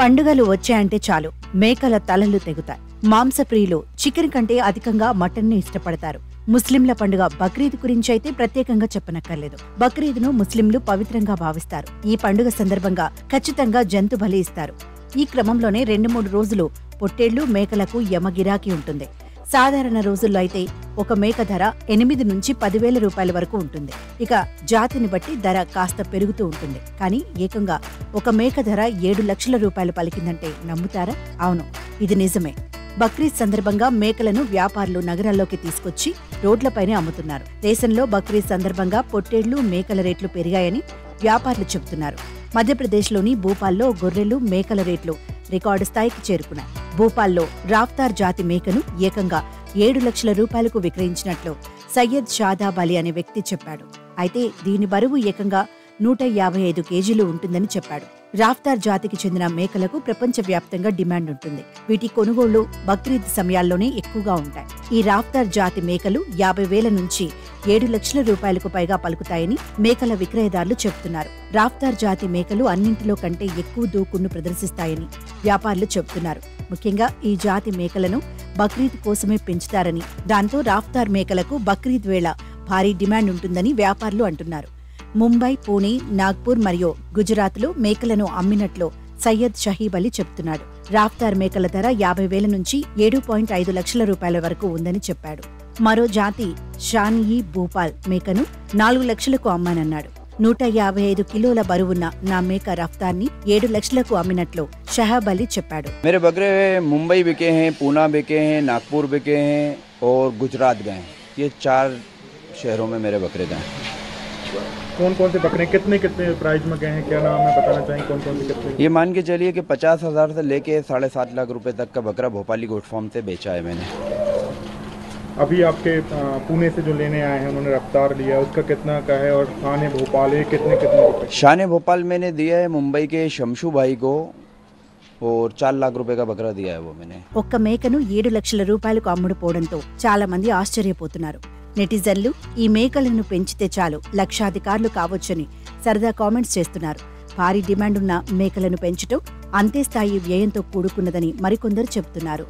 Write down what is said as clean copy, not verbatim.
పండుగలు వచ్చాయంటే చాలు మేకల తలలు తెగుతాయి. మాంసప్రియులు చికెన్ కంటే అధికంగా మటన్ ని ఇష్టపడతారు. ముస్లింల పండుగ బక్రీద్ గురించి అయితే ప్రత్యేకంగా చెప్పనక్కర్లేదు. బక్రీద్ను ముస్లింలు పవిత్రంగా భావిస్తారు. ఈ పండుగ సందర్భంగా ఖచ్చితంగా జంతు బలి ఇస్తారు. ఈ క్రమంలోనే 2-3 రోజులు పొట్టేళ్లు, మేకలకు యమగిరాకీ ఉంటుంది. సాధారణ రోజుల్లో అయితే ఒక మేక ధర 8 నుంచి 10,000 రూపాయల వరకు ఉంటుంది. ఇక జాతిని బట్టి ధర కాస్త పెరుగుతూ ఉంటుంది. కానీ ఏకంగా ఒక మేక ధర 7 లక్షల రూపాయలు పలికిందంటే నమ్ముతారా? అవును, ఇది నిజమే. బక్రీద్ సందర్భంగా మేకలను వ్యాపారులు నగరాల్లోకి తీసుకొచ్చి రోడ్లపైనే అమ్ముతున్నారు. దేశంలో బక్రీద్ సందర్భంగా పొట్టేళ్లు, మేకల రేట్లు పెరిగాయని వ్యాపారులు చెబుతున్నారు. మధ్యప్రదేశ్లోని భూపాల్లో గొర్రెలు, మేకల రేట్లు రికార్డు స్థాయికి చేరుకున్నాయి. భూపాల్లో రాఫ్తార్ జాతి మేకను ఏకంగా 7 లక్షల రూపాయలకు విక్రయించినట్లు సయ్యద్ షాదాబ్ అలీ అనే వ్యక్తి చెప్పాడు. అయితే దీని బరువు ఏకంగా 155 కేజీలు ఉంటుందని చెప్పాడు. రాఫ్తార్ జాతికి చెందిన మేకలకు ప్రపంచవ్యాప్తంగా డిమాండ్ ఉంటుంది. వీటి కొనుగోళ్లు బక్రీద్ సమయాల్లోనే ఎక్కువగా ఉంటాయి. ఈ రాఫ్తార్ జాతి మేకలు 50,000 నుంచి 7 లక్షల రూపాయలకు పైగా పలుకుతాయని మేకల విక్రయదారులు చెబుతున్నారు. రాఫ్తార్ జాతి మేకలు అన్నింటిలో కంటే ఎక్కువ దూకుడును ప్రదర్శిస్తాయని వ్యాపారులు చెబుతున్నారు. ముఖ్యంగా ఈ జాతి మేకలను బక్రీద్ కోసమే పెంచుతారని, దాంతో రాఫ్తార్ మేకలకు బక్రీద్ వేళ భారీ డిమాండ్ ఉంటుందని వ్యాపారులు అంటున్నారు. ముంబై, పూణే, నాగ్పూర్ మరియు గుజరాత్లో మేకలను అమ్మినట్లు సయ్యద్ షహీబ్ అలీ చెబుతున్నాడు. రాఫ్తార్ మేకల ధర 50,000 నుంచి 7.5 లక్షల రూపాయల వరకు ఉందని చెప్పాడు. మరో జాతి షానియి భూపాల్ మేకను 4 లక్షలకు అమ్మానన్నాడు. 155 కిలోల బరువున్న నా మేక రఫ్తార్ని 7 లక్షలకు అమ్మినట్లు షహాబ్ అలీ చెప్పాడు. मेरे बकरे मुंबई बिके हैं, पूना बिके हैं, नागपुर बिके हैं और गुजरात गए। ये 4 शहरों में मेरे बकरे गए। कौन कौन से बकरे कितने कितने प्राइस में गए हैं, क्या नाम है बताना चाहिए? कौन कौन से कितने? ये मान के चलिए कि 50,000 से लेके 7.5 लाख रुपए तक का बकरा भोपाली गोट फार्म से बेचा है मैंने। अभी आपके पुणे से जो लेने आए हैं उन्होंने रफ्तार लिया, उसका कितना का है? और शान भोपाल है कितने रुपए? शान भोपाल मैंने दिया है मुंबई के शमशू भाई को और 4 लाख रुपए का बकरा दिया है वो मैंने। ఒక్క మేకను 7 లక్షల రూపాయలకు అమ్ముడుపోవడంతో చాలా మంది ఆశ్చర్యపోతున్నారు. నెటిజన్లు ఈ మేకలను పెంచితే చాలు లక్షాధికారులు కావచ్చని సరదా కామెంట్స్ చేస్తున్నారు. భారీ డిమాండ్ ఉన్న మేకలను పెంచడం అంతే స్థాయి వ్యయంతో కూడుకున్నదని మరికొందరు చెబుతున్నారు.